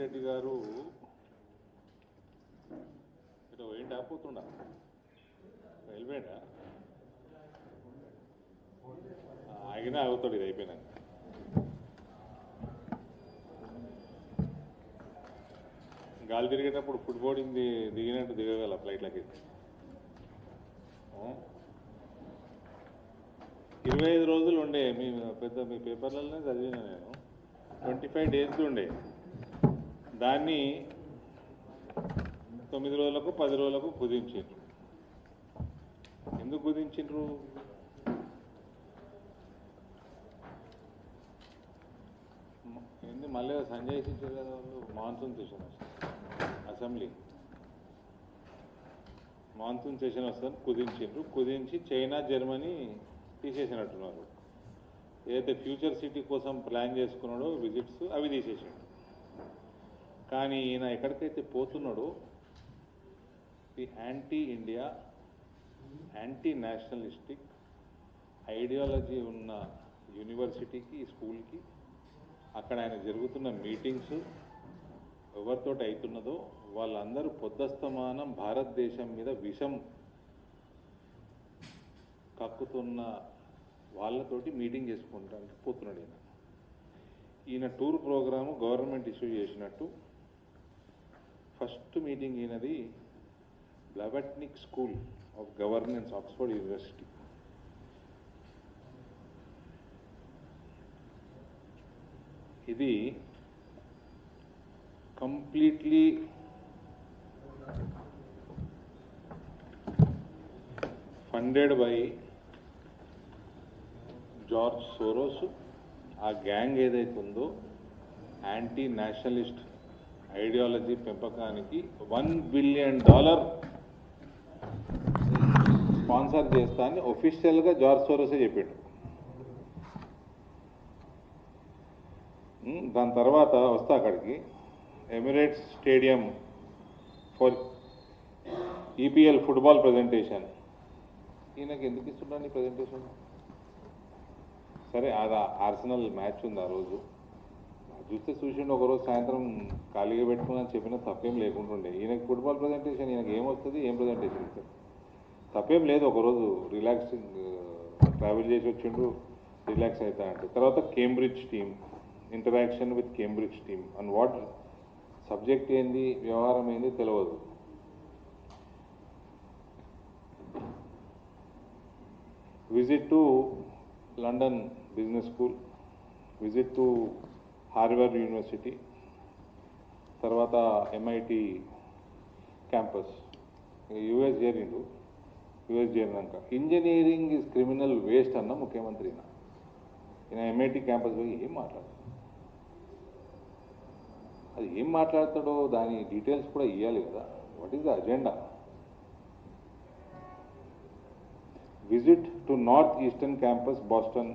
రెడ్డి గారు ఇటు పోయిండా పోతుండా వెళ్ళిపోయిండా ఆగినా ఆగుతాడు ఇది అయిపోయినాక. గాలి తిరిగేటప్పుడు ఫుట్బాల్ దిగినట్టు దిగగల ఫ్లైట్లకి 25 రోజులు ఉండే మీ పేపర్లలోనే చదివిన నేను. 25 days ఉండే దాన్ని 9 రోజులకు 10 రోజులకు కుదించిండ్రు. ఎందుకు కుదించిండ్రు? మళ్ళీ సంజయ్ ఇచ్చారు కదా వాళ్ళు monsoon session assembly monsoon session వస్తుంది కుదించిండ్రు. కుదించి చైనా జర్మనీ తీసేసినట్టున్నారు. ఏదైతే ఫ్యూచర్ సిటీ కోసం ప్లాన్ చేసుకున్నాడో విజిట్స్ అవి తీసేసాడు. కానీ ఈయన ఎక్కడికైతే పోతున్నాడో the anti India anti nationalistic ideology ఉన్న యూనివర్సిటీకి స్కూల్కి అక్కడ ఆయన జరుగుతున్న మీటింగ్స్ ఎవరితో అవుతున్నదో వాళ్ళందరూ పొద్దస్తమానం భారతదేశం మీద విషం కక్కుతున్న వాళ్ళతోటి మీటింగ్ చేసుకుంటానికి పోతున్నాడు ఈయన టూర్ ప్రోగ్రాము గవర్నమెంట్ ఇష్యూ చేసినట్టు. ఫస్ట్ మీటింగ్ ఈయనది Blavatnik school of governance, Oxford university. ఇది completely funded by George Soros. ఆ గ్యాంగ్ ఏదైతే ఉందో యాంటీ నేషనలిస్ట్ ఐడియాలజీ పెంపకానికి $1 billion స్పాన్సర్ చేస్తా అని ఒఫీషియల్గా జార్జ్ సోరోసే చెప్పాడు. దాని తర్వాత వస్తా అక్కడికి Emirates stadium for EPL football presentation. ఈయనకి ఎందుకు ఇస్తున్నాను ఈ ప్రజెంటేషన్? సరే అది ఆర్సెనల్ మ్యాచ్ ఉంది ఆ రోజు చూసిండు. ఒకరోజు సాయంత్రం ఖాళీగా పెట్టుకుని చెప్పిన తప్పేం లేకుంటుండే. ఈయనకి ఫుట్బాల్ ప్రజెంటేషన్ ఈయనకి ఏమొస్తుంది, ఏం ప్రజెంటేషన్ ఇస్తారు? తప్పేం లేదు. ఒకరోజు రిలాక్సింగ్ ట్రావెల్ చేసి వచ్చిండు, రిలాక్స్ అవుతా అంటే. తర్వాత Cambridge team interaction with Cambridge team and what subject ఏంది, వ్యవహారం ఏంది తెలియదు. Visit to London business school, visit to Harvard university, తర్వాత ఎంఐటి క్యాంపస్. యుఎస్ చేరిండు. యుఎస్ చేరినాక ఇంజనీరింగ్ ఈజ్ క్రిమినల్ వేస్ట్ అన్న ముఖ్యమంత్రి ఈయన ఎంఐటి క్యాంపస్ పోయి ఏం మాట్లాడతాడు? అది ఏం మాట్లాడతాడో దాని డీటెయిల్స్ కూడా ఇవ్వాలి కదా. What is the agenda? Visit to north eastern campus Boston,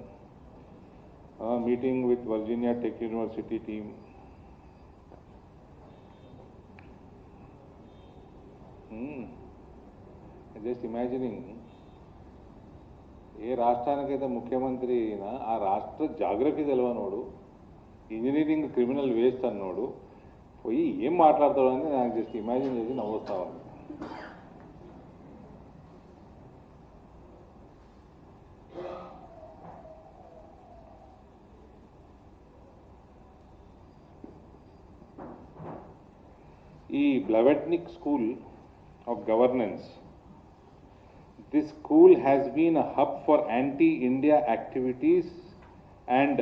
meeting with Virginia tech university team. Just imagining, ఏ రాష్ట్రానికైతే ముఖ్యమంత్రి అయినా ఆ రాష్ట్ర జాగ్రఫీ తెలియనోడు, ఇంజనీరింగ్ క్రిమినల్ వేస్ట్ అన్నోడు పోయి ఏం మాట్లాడతాడు అని నాకు జస్ట్ ఇమాజిన్ చేసి నవ్వుతా ఉంది. ఈ Blavatnik school of governance, this school has been a hub for anti-India activities and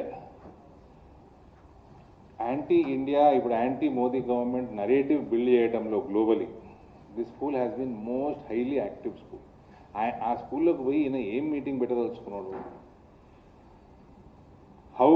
anti-India, ఇప్పుడు anti-Modi government narrative build చేయడంలో globally. This school has been most highly active school. ఆ స్కూల్లోకి పోయి ఈయన ఏం మీటింగ్ పెట్టదలుచుకున్నాడు? హౌ